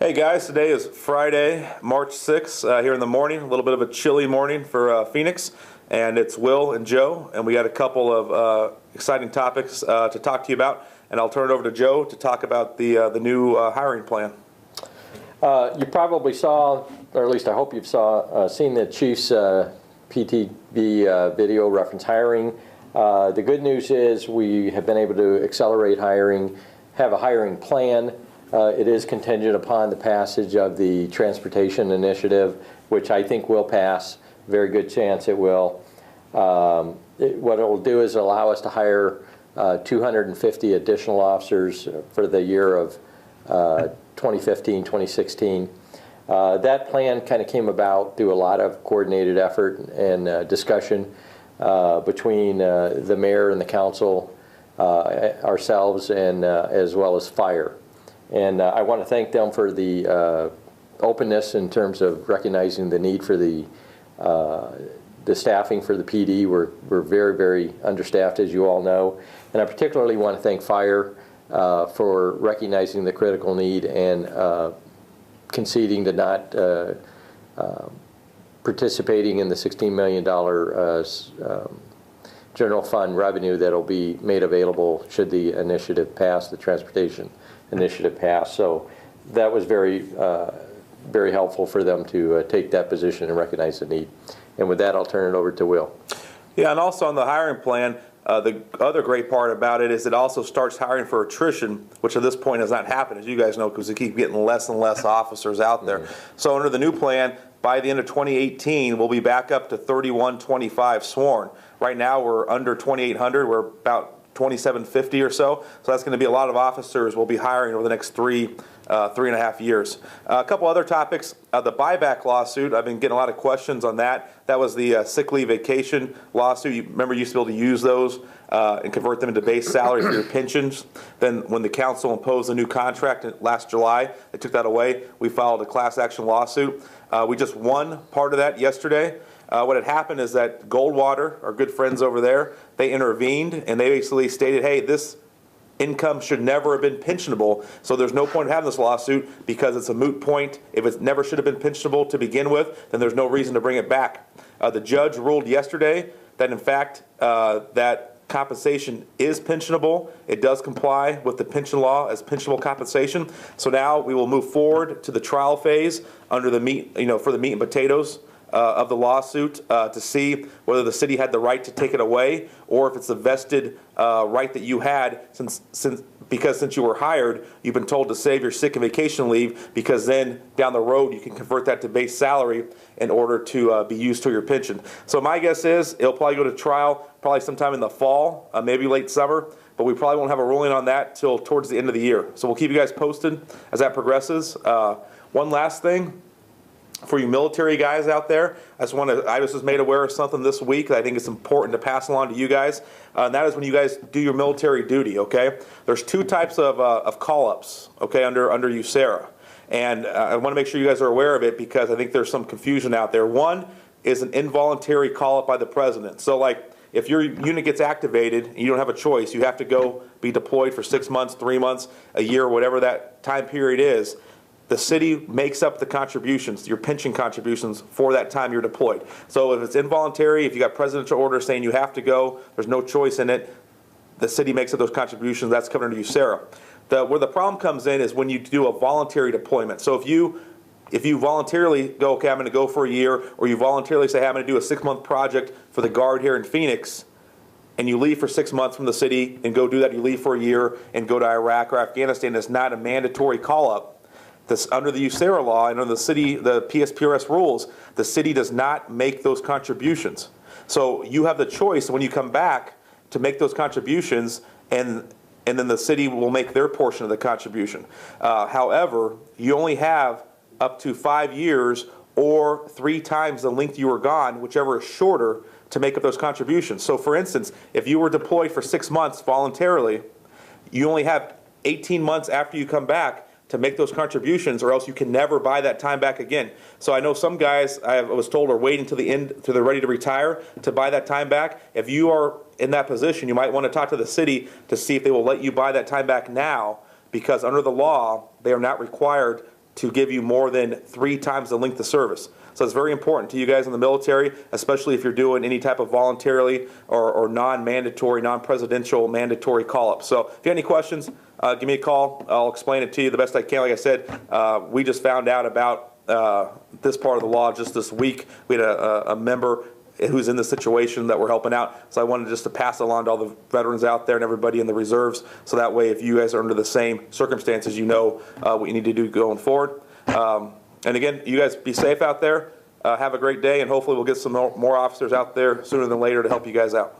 Hey guys, today is Friday, March 6th, here in the morning. A little bit of a chilly morning for Phoenix, and it's Will and Joe, and we got a couple of exciting topics to talk to you about, and I'll turn it over to Joe to talk about the new hiring plan. You probably saw, or at least I hope you've seen the Chief's PTV video reference hiring. The good news is we have been able to accelerate hiring, have a hiring plan. It is contingent upon the passage of the transportation initiative, which I think will pass. Very good chance it will. What it will do is allow us to hire 250 additional officers for the year of 2015, 2016. That plan kind of came about through a lot of coordinated effort and discussion between the mayor and the council, ourselves, and as well as fire. And I want to thank them for the openness in terms of recognizing the need for the staffing for the PD. We're very, very understaffed, as you all know. And I particularly want to thank fire for recognizing the critical need and conceding to not participating in the $16 million general fund revenue that will be made available should the initiative pass, the transportation initiative pass. So that was very, very helpful for them to take that position and recognize the need. And with that, I'll turn it over to Will. Yeah, and also on the hiring plan, the other great part about it is it also starts hiring for attrition, which at this point has not happened, as you guys know, because we keep getting less and less officers out there. So under the new plan, by the end of 2018, we'll be back up to 3,125 sworn. Right now, we're under 2,800. We're about 2,750 or so. So that's going to be a lot of officers we'll be hiring over the next three and a half years. A couple other topics. The buyback lawsuit, I've been getting a lot of questions on that. That was the sick leave vacation lawsuit. You remember you used to be able to use those and convert them into base salary for your pensions. Then when the council imposed a new contract last July, they took that away. We filed a class action lawsuit. We just won part of that yesterday. What had happened is that Goldwater, our good friends over there, they intervened and they basically stated, hey, this income should never have been pensionable, so there's no point in having this lawsuit because it's a moot point. If it never should have been pensionable to begin with, then there's no reason to bring it back. The judge ruled yesterday that in fact that compensation is pensionable. It does comply with the pension law as pensionable compensation. So now we will move forward to the trial phase under the meat, for the meat and potatoes of the lawsuit to see whether the city had the right to take it away or if it's a vested right that you had since you were hired, you've been told to save your sick and vacation leave because then down the road you can convert that to base salary in order to be used to your pension. So my guess is it'll probably go to trial probably sometime in the fall, maybe late summer, but we probably won't have a ruling on that till towards the end of the year. So we'll keep you guys posted as that progresses. One last thing. For you military guys out there, I was just made aware of something this week that I think is important to pass along to you guys, and that is when you guys do your military duty, okay? There's two types of call-ups, okay, under USERRA, and I want to make sure you guys are aware of it because I think there's some confusion out there. One is an involuntary call-up by the president. So like if your unit gets activated and you don't have a choice, you have to go be deployed for 6 months, 3 months, a year, whatever that time period is. The city makes up the contributions, your pension contributions for that time you're deployed. So if it's involuntary, if you got presidential order saying you have to go, there's no choice in it, the city makes up those contributions, that's covered under USERRA. Where the problem comes in is when you do a voluntary deployment. So if you voluntarily go, okay, I'm going to go for a year, or you voluntarily say, hey, I'm going to do a 6-month project for the Guard here in Phoenix, and you leave for 6 months from the city and go do that, you leave for a year and go to Iraq or Afghanistan, it's not a mandatory call-up. Under the USERRA law and under the PSPRS rules, the city does not make those contributions. So you have the choice when you come back to make those contributions, and then the city will make their portion of the contribution. However, you only have up to 5 years or 3 times the length you were gone, whichever is shorter, to make up those contributions. So for instance, if you were deployed for 6 months voluntarily, you only have 18 months after you come back to make those contributions, or else you can never buy that time back again. So I know some guys, I was told, are waiting to the end, till they're ready to retire, to buy that time back. If you are in that position, you might want to talk to the city to see if they will let you buy that time back now, because under the law, they are not required to give you more than 3 times the length of service. So it's very important to you guys in the military, especially if you're doing any type of voluntarily or non-mandatory, non-presidential mandatory call-up. So if you have any questions, give me a call. I'll explain it to you the best I can. Like I said, we just found out about this part of the law just this week. We had a member who's in the situation that we're helping out. So I wanted just to pass it along to all the veterans out there and everybody in the reserves. So that way, if you guys are under the same circumstances, you know what you need to do going forward. And again, you guys be safe out there. Have a great day, and hopefully we'll get some more officers out there sooner than later to help you guys out.